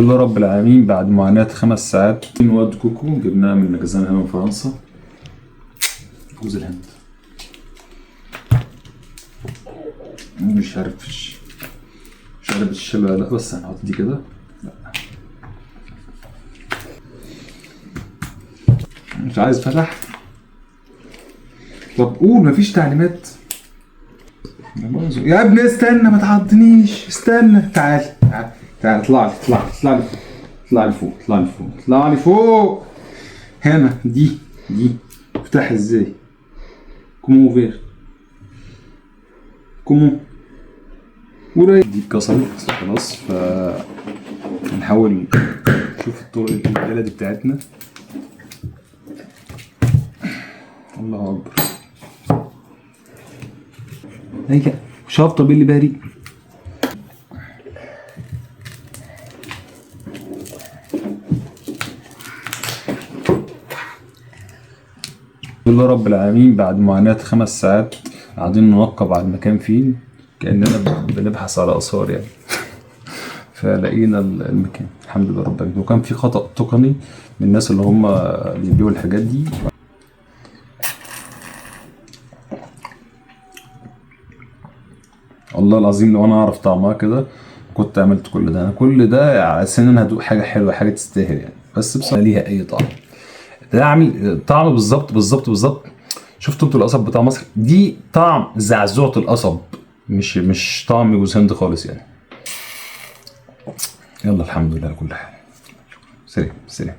لله رب العالمين. بعد معاناة 5 ساعات نواد كوكو جبناها من مخزن هنا من فرنسا، جوز الهند. مش عارف الشلة ولا لا، بس هنحط دي كده. لا مش عايز فتح. طب قول مفيش تعليمات يا ابني. استنى ما تعضنيش، استنى. تعال اطلع لي فوق. هنا دي افتحها ازاي؟ كومو فير كومو دي اتكسرت خلاص. نحاول نشوف الطرق البلدي بتاعتنا. الله اكبر. هيك شابطه باللي باري. لله رب العالمين. بعد معاناة 5 ساعات قاعدين ننقب على المكان فين، كأننا بنبحث على آثار يعني. فلقينا المكان الحمد لله رب العالمين. وكان في خطأ تقني من الناس اللي هم بيبيعوا الحاجات دي. والله العظيم لو انا اعرف طعمها كده كنت عملت كل ده. انا كل ده على اساس ان انا هدوق حاجه حلوه، حاجه تستاهل يعني. بس بصراحه ليها اي طعم. ده عامل طعم بالظبط. شفتوا انتوا القصب بتاع مصر؟ دي طعم زعزوعة القصب، مش طعم جوز هند خالص يعني. يلا الحمد لله على كل حال. سلام.